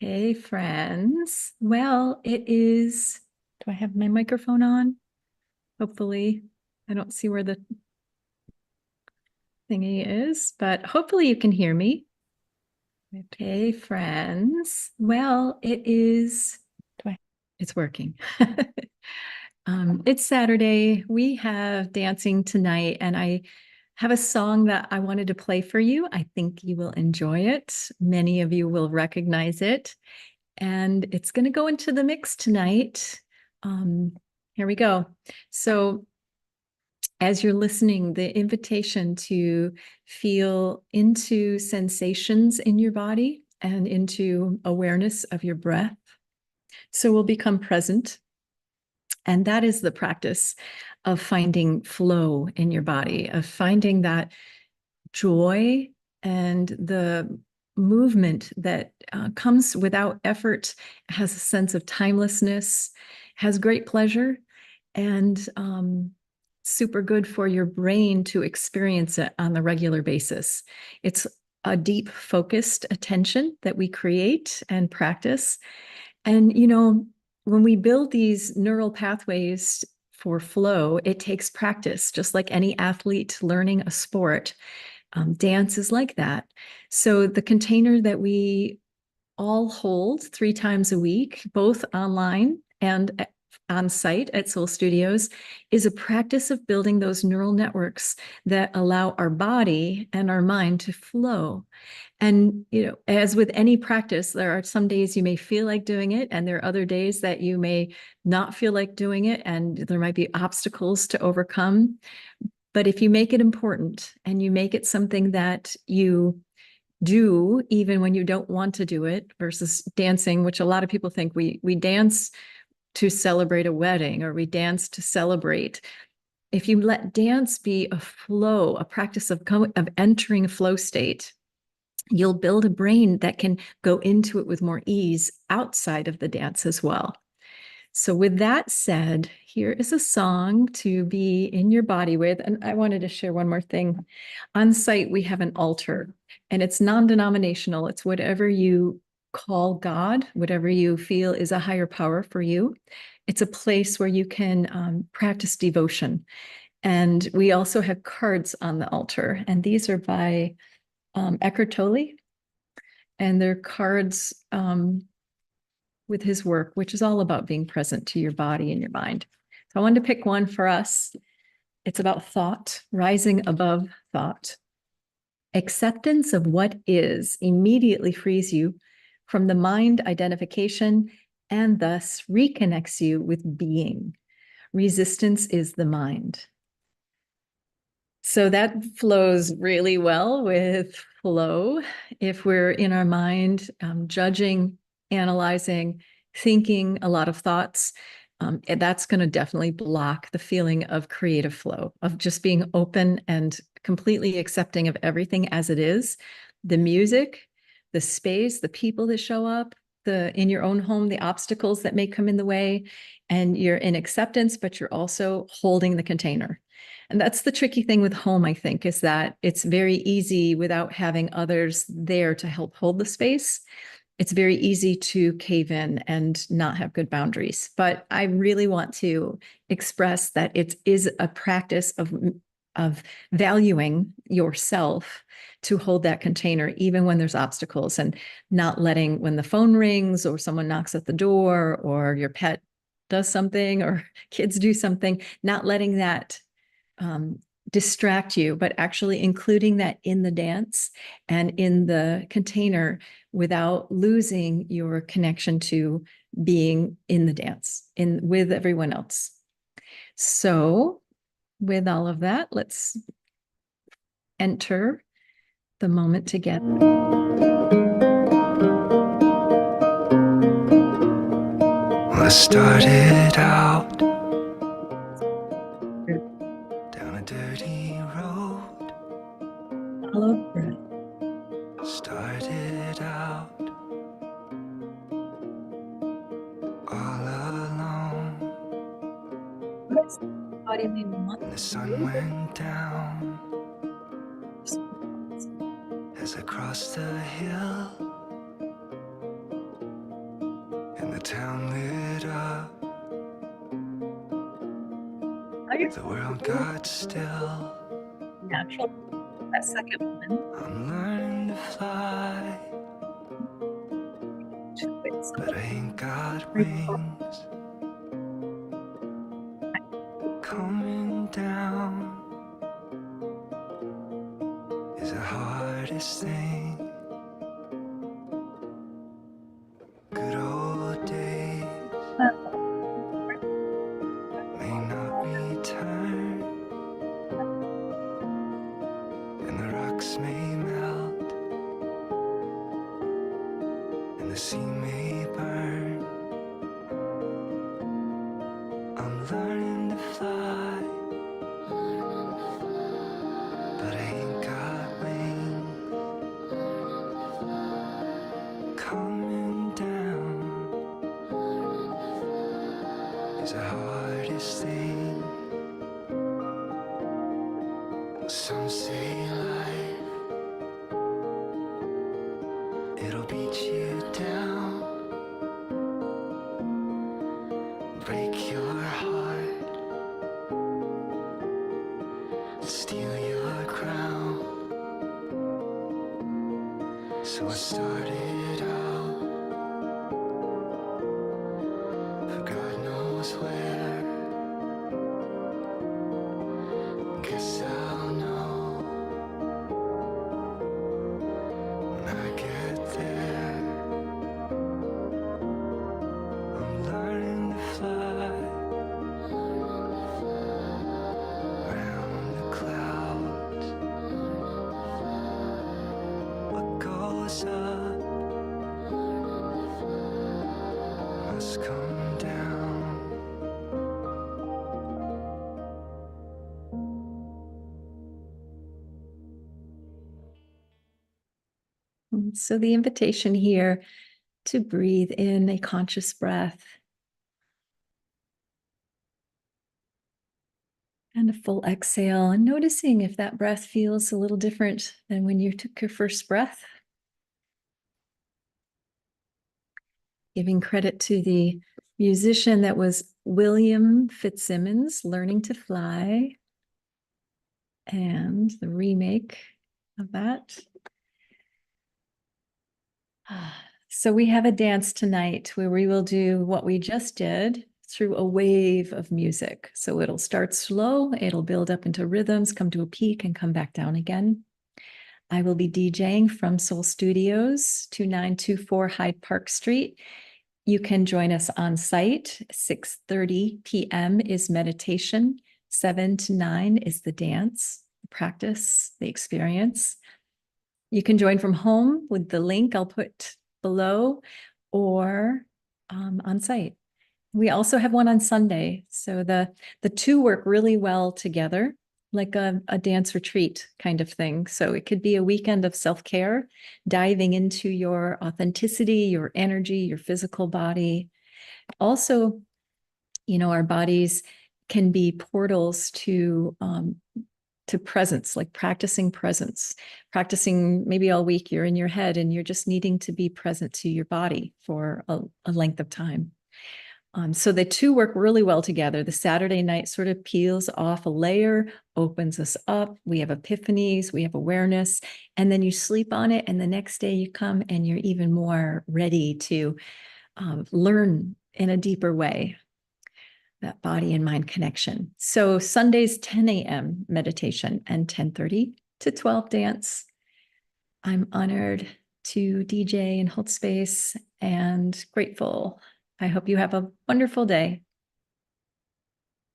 Hey, friends. Well, it is. Do I have my microphone on? Hopefully, I don't see where the thingy is, but hopefully you can hear me. Okay, friends. Well, it is. It's working. It's Saturday. We have dancing tonight, and I have a song that I wanted to play for you. I think you will enjoy it. Many of you will recognize it. And it's going to go into the mix tonight. Here we go. So, as you're listening, the invitation to feel into sensations in your body and into awareness of your breath. So, we'll become present. And that is the practice of finding flow in your body, of finding that joy and the movement that comes without effort, has a sense of timelessness, has great pleasure, and super good for your brain to experience it on a regular basis. It's a deep, focused attention that we create and practice. And, when we build these neural pathways for flow, it takes practice, just like any athlete learning a sport. Dance is like that. So the container that we all hold 3 times a week, both online and on site at Soul Studios, is a practice of building those neural networks that allow our body and our mind to flow. And, as with any practice, there are some days you may feel like doing it, and there are other days that you may not feel like doing it, and there might be obstacles to overcome. But if you make it important and you make it something that you do even when you don't want to do it, versus dancing, which a lot of people think we dance to celebrate a wedding or we dance to celebrate. If you let dance be a flow, a practice of entering a flow state, you'll build a brain that can go into it with more ease outside of the dance as well. So with that said, here is a song to be in your body with. And I wanted to share one more thing. On site, we have an altar, and it's non-denominational. It's whatever you call God, whatever you feel is a higher power for you. It's a place where you can practice devotion. And we also have cards on the altar, and these are by Eckhart Tolle, and they're cards with his work, which is all about being present to your body and your mind. So I wanted to pick one for us. It's about thought, rising above thought. Acceptance of what is immediately frees you from the mind identification and thus reconnects you with being. Resistance is the mind. So that flows really well with flow. If we're in our mind, judging, analyzing, thinking a lot of thoughts, that's going to definitely block the feeling of creative flow, of just being open and completely accepting of everything as it is. The music, the space, the people that show up, in your own home, the obstacles that may come in the way, and you're in acceptance, but you're also holding the container. And that's the tricky thing with home, I think, is that it's very easy without having others there to help hold the space. It's very easy to cave in and not have good boundaries. But I really want to express that it is a practice of valuing yourself to hold that container, even when there's obstacles, and not letting, when the phone rings or someone knocks at the door or your pet does something or kids do something, not letting that distract you, but actually including that in the dance and in the container without losing your connection to being in the dance with everyone else. So with all of that, let's enter the moment together. Well, I started out down a dirty road. Follow breath. Started out all alone. Body may want And the to sun do. went down as I crossed the hill. and the town lit up. The world got still. Natural, that second one. I'm learning to fly, but I ain't got wings. Coming down is the hardest thing. Good old days may not return, and the rocks may melt, and the sea may burn. I'm learning to fly, but I ain't got wings. Coming down is the hardest thing. Some say life, it'll beat you down, break your heart, steal your crown. So I started out, for God knows where. Guess I'll know when I get there. I'm learning to fly around the clouds. What goes up must come down. So the invitation here to breathe in a conscious breath and a full exhale, and noticing if that breath feels a little different than when you took your first breath. Giving credit to the musician that was William Fitzsimmons, Learning to Fly, and the remake of that. So we have a dance tonight where we will do what we just did through a wave of music. So it'll start slow, it'll build up into rhythms, come to a peak, and come back down again. I will be DJing from Soul Studios, 2924 Hyde Park Street. You can join us on site. 6:30 p.m. is meditation. 7 to 9 is the dance, the practice, the experience. You can join from home with the link I'll put below, or on site. We also have one on Sunday. So the two work really well together, like a dance retreat kind of thing. So it could be a weekend of self-care, diving into your authenticity, your energy, your physical body. Also, our bodies can be portals to presence, like practicing presence, practicing maybe all week you're in your head and you're just needing to be present to your body for a length of time. So the two work really well together. The Saturday night sort of peels off a layer, opens us up. We have epiphanies, we have awareness, and then you sleep on it. And the next day you come and you're even more ready to learn in a deeper way, that body and mind connection. So Sundays, 10 a.m. meditation and 10:30 to 12 dance. I'm honored to DJ and hold space and grateful. I hope you have a wonderful day.